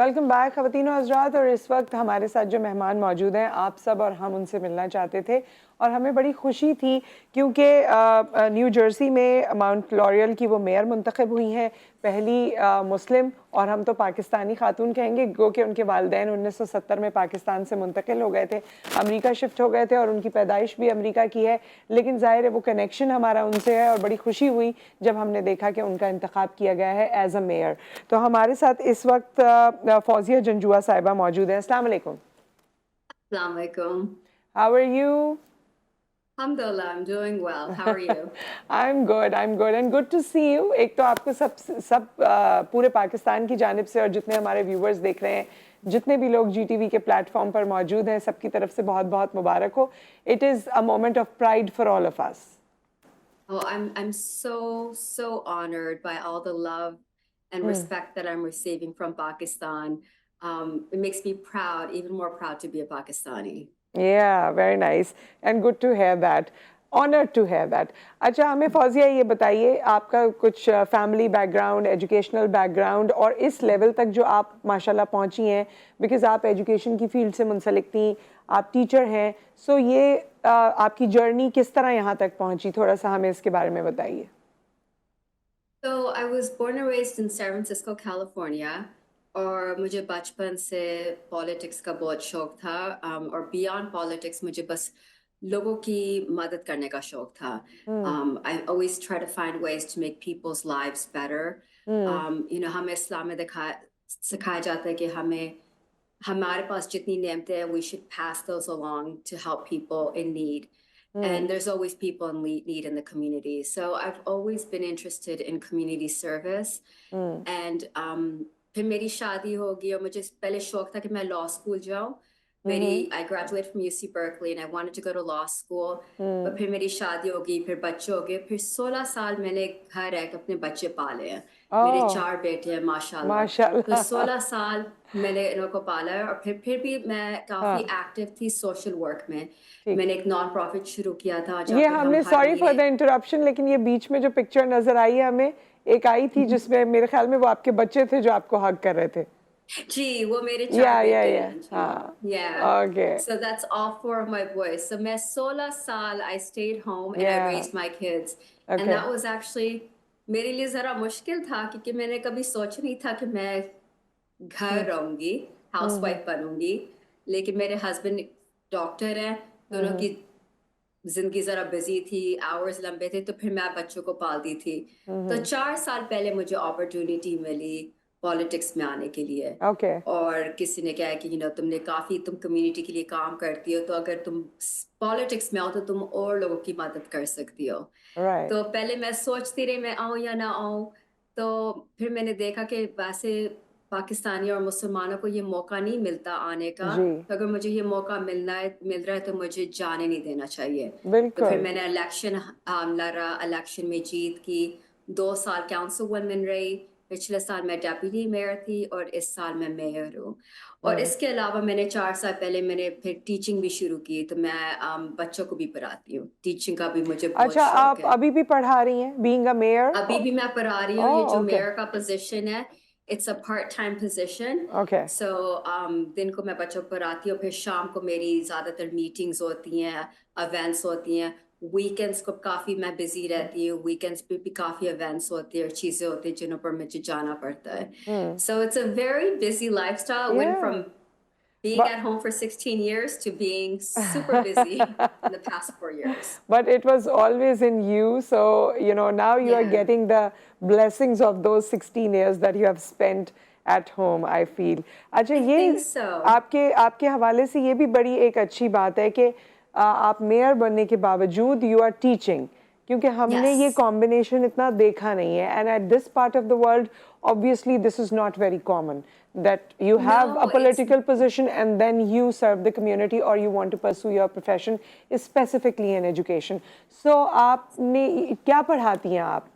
Welcome back ख़वातीन और हज़रात। और इस वक्त हमारे साथ जो मेहमान मौजूद हैं, आप सब और हम उनसे मिलना चाहते थे और हमें बड़ी खुशी थी क्योंकि न्यू जर्सी में माउंट लॉरियल की वो मेयर मुंतखब हुई हैं, पहली मुस्लिम, और हम तो पाकिस्तानी खातून कहेंगे, गो कि उनके वालिदैन 1970 में पाकिस्तान से मुंतकिल हो गए थे, अमेरिका शिफ्ट हो गए थे और उनकी पैदाइश भी अमेरिका की है, लेकिन ज़ाहिर है वो कनेक्शन हमारा उनसे है और बड़ी खुशी हुई जब हमने देखा कि उनका इंतखाब किया गया है एज अ मेयर। तो हमारे साथ इस वक्त फौजिया जंजुआ साहिबा मौजूद हैं। अस्सलाम वालेकुम। Assalamu alaikum. How are you? Alhamdulillah, I'm doing well. How are you? I am good and good to see you. एक तो आपको पूरे पाकिस्तान की जानिब से और जितने हमारे व्यूवर्स देख रहे हैं, जितने भी लोग जीटीवी के प्लेटफॉर्म पर मौजूद हैं, सबकी तरफ से बहुत बहुत मुबारक हो। It is a moment of pride for all of us. Oh, I'm so honored by all the love and respect that I'm receiving from Pakistan. It makes me proud, even more proud to be a Pakistani. Yeah, very nice and good to hear that. Honored to hear that. अच्छा, हमें फौजिया ये बताइए, आपका कुछ family background, educational background और इस level तक जो आप माशाल्लाह पहुंची हैं, बिकॉज आप एजुकेशन की फील्ड से मुंसलिक थी, आप टीचर हैं, सो ये आपकी जर्नी किस तरह यहाँ तक पहुंची, थोड़ा सा हमें इसके बारे में बताइए। So I was born and raised in San Francisco, California. और मुझे बचपन से पॉलिटिक्स का बहुत शौक था, और बियॉन्ड पॉलिटिक्स मुझे बस लोगों की मदद करने का शौक था. I always try to find ways to make people's lives better. हमें इस्लाम में सिखाया जाता है कि हमारे पास जितनी नेमतें हैं, we should pass those along to help people in need. And there's always people in need in the community. So I've always been interested in community service. And फिर मेरी शादी हो गई और मुझे पहले शौक था कि मैं लॉ स्कूल जाऊं. I graduated from UC Berkeley and I wanted to go to law school. पर फिर मेरी शादी हो गई, फिर बच्चे हो गए, फिर 16 साल मैंने घर रह के अपने बच्चे पाले हैं. मेरे 4 बेटे हैं माशाल्लाह. तो माशाल्लाह। 16 साल मैंने इनको पाला है. और फिर भी मैं काफी एक्टिव थी सोशल वर्क में. मैंने एक नॉन प्रॉफिट शुरू किया था. ये हमने, सॉरी फॉर द इंटरप्शन, लेकिन ये बीच में जो पिक्चर नजर आई है हमें, एक आई थी जिसमें मेरे ख्याल में वो आपके बच्चे थे जो आपको हग कर रहे थे। जी, वो मेरे 4 बेटे हैं. हाँ, Yeah. Okay, So that's all 4 of my boys. So मैं 16 साल I stayed home and I raised my kids. And that was actually मेरे लिए जरा मुश्किल था क्योंकि मैंने कभी सोचा नहीं था कि मैं घर रहूंगी, हाउसवाइफ बनूंगी. लेकिन मेरे हस्बैंड डॉक्टर हैं, दोनों की जिंदगी जरा बिजी थी, आवर्स लंबे थे, तो फिर मैं बच्चों को पालती थी. तो 4 साल पहले मुझे अपॉर्चुनिटी मिली पॉलिटिक्स में आने के लिए. और किसी ने कहा कि तुम कम्युनिटी के लिए काम करती हो, तो अगर तुम पॉलिटिक्स में आओ तो तुम और लोगों की मदद कर सकती हो. तो पहले मैं सोचती रही मैं आऊँ या ना आऊँ. तो फिर मैंने देखा कि वैसे पाकिस्तानी और मुसलमानों को ये मौका नहीं मिलता आने का. तो अगर मुझे ये मौका मिल रहा है तो मुझे जाने नहीं देना चाहिए. तो फिर मैंने इलेक्शन लड़ा, इलेक्शन में जीत की, 2 साल काउंसिल वुमन रही. पिछले साल मैं डेप्यूटी मेयर थी और इस साल मैं मेयर हूँ. और इसके अलावा मैंने 4 साल पहले मैंने फिर टीचिंग भी शुरू की. तो मैं बच्चों को भी पढ़ाती हूँ. टीचिंग का भी मुझे बहुत अच्छा, शौक आप है. अभी भी पढ़ा रही हैं, बीइंग अ मेयर? अभी भी मैं पढ़ा रही हूँ. ये जो मेयर का पोजीशन है, it's a part-time position. So दिन को मैं बच्चों को पढ़ाती हूँ, फिर शाम को मेरी ज्यादातर मीटिंग्स होती हैं, इवेंट्स होती हैं. वीकेंड्स को काफी मैं बिजी रहती हूँ. वीकेंड्स पे भी काफी इवेंट्स होती हैं और चीजें होती हैं जिन पर मुझे जाना पड़ता है. So it's a very busy lifestyle. Went from being at home for 16 years to being super busy in the past 4 years. But it was always in you, so now you are getting the blessings of those 16 years that you have spent at home, I feel. अच्छा, ये आपके हवाले से ये भी बड़ी एक अच्छी बात है कि आप मेयर बनने के बावजूद यू आर टीचिंग, क्योंकि हमने ये कॉम्बिनेशन इतना देखा नहीं है. And at this part of the world obviously this is not very common that you have a political position and then you serve the community or you want to pursue your profession specifically in education. So आपने क्या पढ़ाती हैं आप?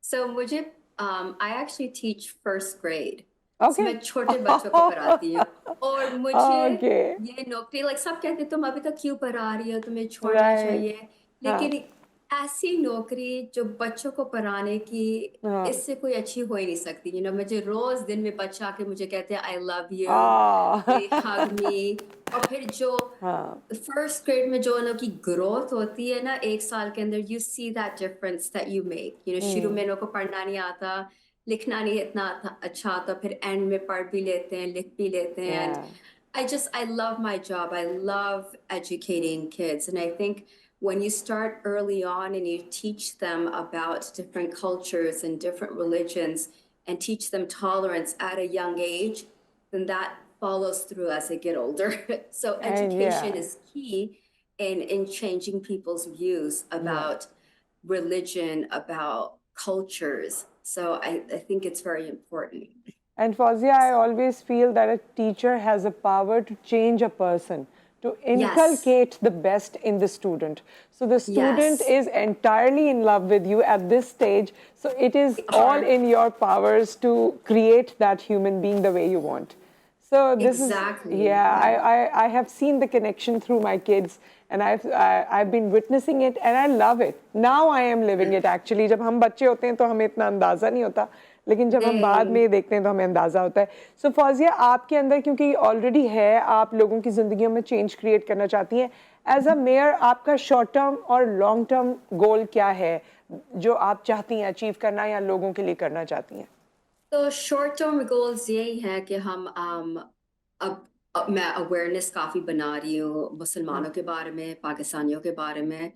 So मुझे I actually teach first grade. So मैं छोटे बच्चों को पढ़ाती हूँ. और मुझे ये नौकरी, like सब कहते तुम अभी तक क्यों पढ़ा रही हो, तुम्हें छोड़ना चाहिए. लेकिन ऐसी नौकरी जो बच्चों को पढ़ाने की इससे कोई अच्छी हो ही नहीं सकती। मुझे रोज दिन में बच्चा आके मुझे कहते हैं I love you, they hug me, और फिर जो फर्स्ट ग्रेड में जो उनकी ग्रोथ होती है ना 1 साल के अंदर, you see that difference that you make. शुरू में उनको पढ़ना नहीं आता, लिखना नहीं इतना अच्छा आता, फिर एंड में पढ़ भी लेते हैं, लिख भी लेते हैं। I love my job. I love educating kids. And I think when you start early on and you teach them about different cultures and different religions and teach them tolerance at a young age, then that follows through as they get older. So education is key in changing people's views about religion, about cultures. So I think it's very important. And Fauzia, I always feel that a teacher has a power to change a person, to inculcate the best in the student. So the student is entirely in love with you at this stage. So it is all in your powers to create that human being the way you want. So this is, I have seen the connection through my kids, and I've been witnessing it, and I love it. Now I am living it actually. जब हम बच्चे होते हैं तो हमें इतना अंदाजा नहीं होता, लेकिन जब हम बाद में देखते हैं तो हमें अंदाजा होता है। सो फौजिया, आपके अंदर क्योंकि ऑलरेडी है, आप लोगों की जिंदगियों में चेंज क्रिएट करना चाहती हैं, एज अ मेयर आपका शॉर्ट टर्म और लॉन्ग टर्म गोल क्या है जो आप चाहती हैं अचीव करना या लोगों के लिए करना चाहती हैं? तो शॉर्ट टर्म गोल्स यही है कि हम अब मैं अवेयरनेस काफ़ी बना रही हूँ मुसलमानों के बारे में, पाकिस्तानियों के बारे में।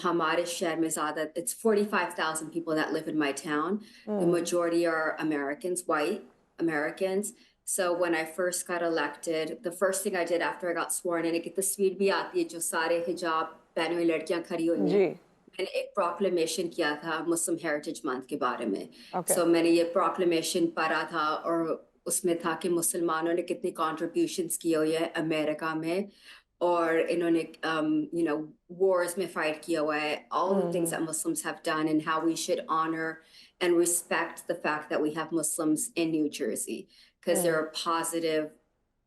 हमारे शहर में ज़्यादा, it's 45,000 people that live in my town. The majority are Americans, white Americans. So when I first got elected, the first thing I did after I got sworn in, एक तस्वीर भी आती है जो सारे हिजाब पहने हुई लड़कियां खड़ी हुई हैं। मैंने एक प्रोक्लेमेशन किया था मुस्लिम हेरिटेज मंथ के बारे में। So मैंने ये प्रोक्लेमेशन पढ़ा था और उसमें था कि मुसलमानों ने कितनी कॉन्ट्रीब्यूशंस की हुई है अमेरिका में, और इन्होंने wars में fight किया हुआ है, all the things that Muslims have done, and how we should honor and respect the fact that we have Muslims in New Jersey because they're a positive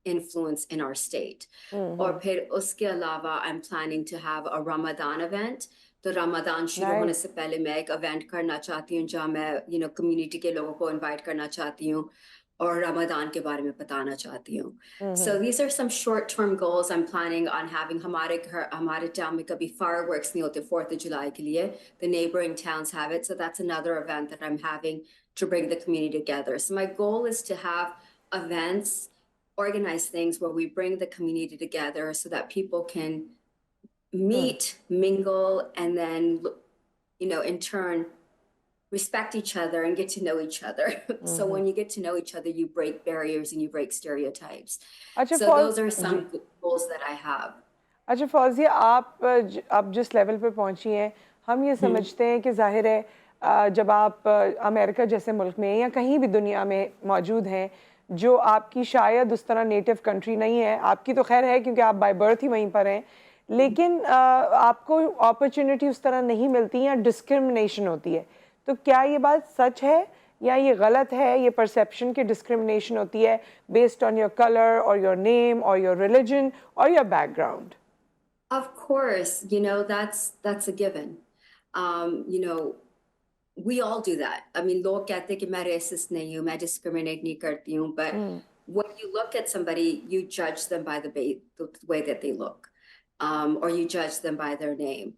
influence in our state. और फिर उसके अलावा I'm planning to have a Ramadan event. तो रमदान शुरू होने से पहले मैं एक इवेंट करना चाहती हूँ जहाँ मैं कम्युनिटी के लोगों को इनवाइट करना चाहती हूँ और रमदान के बारे में बताना चाहती हूँ। So these are some short term goals I'm planning on having. हमारे टाउन में कभी fireworks नहीं होते 4th of July के लिए. The neighboring towns have it, so that's another event that I'm having to bring the community together. So my goal is to have events, organize things where we bring the community together so that people can meet, mingle, and then, in turn, respect each other and get to know each other. So when you get to know each other, you break barriers and you break stereotypes. So those are some goals that I have. अच्छा फौजिया, आप जिस level पे पहुंची हैं, हम ये समझते हैं कि जाहिर है जब आप अमेरिका जैसे मुल्क में या कहीं भी दुनिया में मौजूद हैं जो आपकी शायद उस तरह नेटिव कंट्री नहीं है, आपकी तो खैर है क्योंकि आप बाय बर्थ ही वहीं पर हैं, लेकिन आपको अपॉर्चुनिटी उस तरह नहीं मिलती या डिस्क्रिमिनेशन होती है। तो क्या ये बात सच है या ये गलत है, ये परसेप्शन की डिस्क्रिमिनेशन होती है बेस्ड ऑन योर कलर और योर नेम और योर रिलीजन और your background? Of course, that's a given. We all do that. I mean, लोग कहते हैं कि मैं racist नहीं हूँ, मैं discriminate नहीं करती हूँ, but when you look at somebody, you judge them by the way that they look. Or you judge them by their name.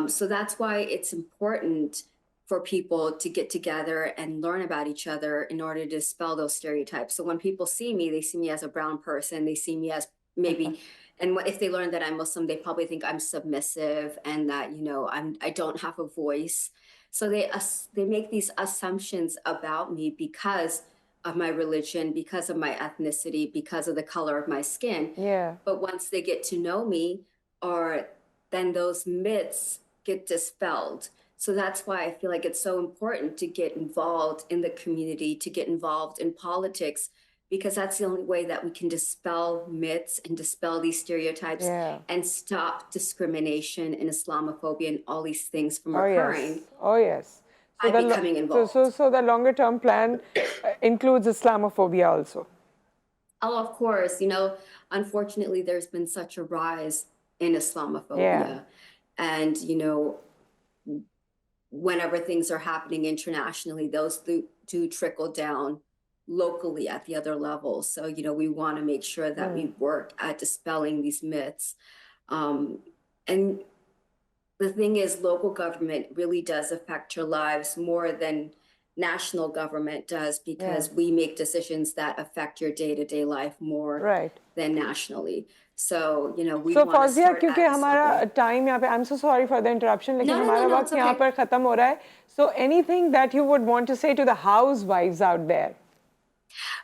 So that's why it's important for people to get together and learn about each other in order to dispel those stereotypes. So when people see me, they see me as a brown person, they see me as maybe, and if they learn that I'm Muslim, they probably think I'm submissive and that, I don't have a voice. So they make these assumptions about me because of my religion, because of my ethnicity, because of the color of my skin. Yeah. But once they get to know me, then those myths get dispelled. So that's why I feel like it's so important to get involved in the community, to get involved in politics, because that's the only way that we can dispel myths and dispel these stereotypes and stop discrimination and Islamophobia and all these things from occurring. Oh, yes. So by becoming involved. So the longer term plan includes Islamophobia also. Oh, of course. Unfortunately, there's been such a rise in Islamophobia. And, whenever things are happening internationally, those do trickle down locally at the other levels. So, you know, we want to make sure that we work at dispelling these myths. And the thing is, local government really does affect your lives more than national government does, because we make decisions that affect your day-to-day life more than nationally. So, you know, we want to Fauzia, start क्योंकि हमारा time यहाँ पे, I'm so sorry for the interruption, लेकिन हमारा वक्त यहाँ पर खत्म हो रहा है. So anything that you would want to say to the housewives out there?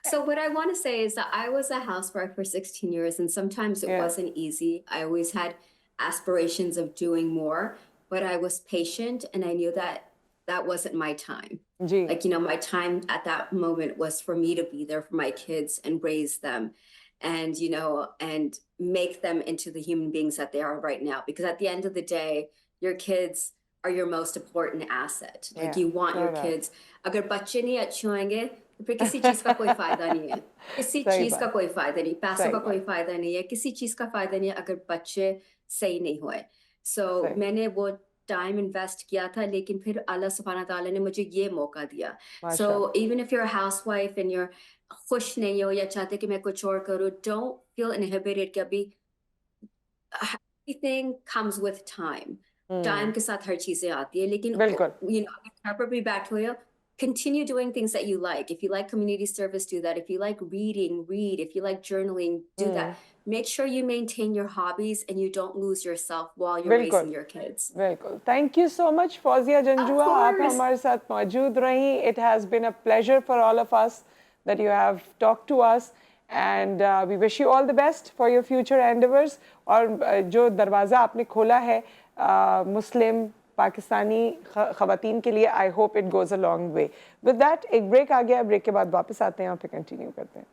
So what I want to say is that I was a housewife for 16 years, and sometimes it wasn't easy. I always had aspirations of doing more, but I was patient, and I knew that that wasn't my time. Like, you know, my time at that moment was for me to be there for my kids and raise them, and, you know, and make them into the human beings that they are right now. Because at the end of the day, your kids are your most important asset. Like, you want your kids. अगर बच्चे नहीं अच्छे होंगे, तो फिर किसी चीज का कोई फायदा नहीं है. किसी चीज का कोई फायदा नहीं, पैसों का कोई फायदा नहीं है, किसी चीज का फायदा नहीं है अगर बच्चे सही नहीं हुए. So मैंने वो टाइम इन्वेस्ट किया था, लेकिन फिर अल्लाह सुब्हाना ताला ने मुझे ये मौका दिया. So even if you're a housewife and you're खुश नहीं हो या चाहते कि मैं कुछ और करूं, don't feel inhibited कि अभी everything comes with time. Time के साथ हर चीजें आती है, लेकिन you know, अगर घर पर भी बैठे हो, continue doing things that you like. If you like community service, do that. If you like reading, read. If you like journaling, do that. Make sure you maintain your hobbies and you don't lose yourself while you're raising your kids. Very cool. Thank you so much, Fauzia Janjua. आप हमारे साथ मौजूद रही. It has been a pleasure for all of us that you have talked to us, and we wish you all the best for your future endeavors. और जो दरवाज़ा आपने खोला है मुस्लिम पाकिस्तानी ख़वातीन के लिए, I hope it goes a long way. With that, एक ब्रेक आ गया. ब्रेक के बाद वापस आते हैं और फिर कंटिन्यू करते हैं.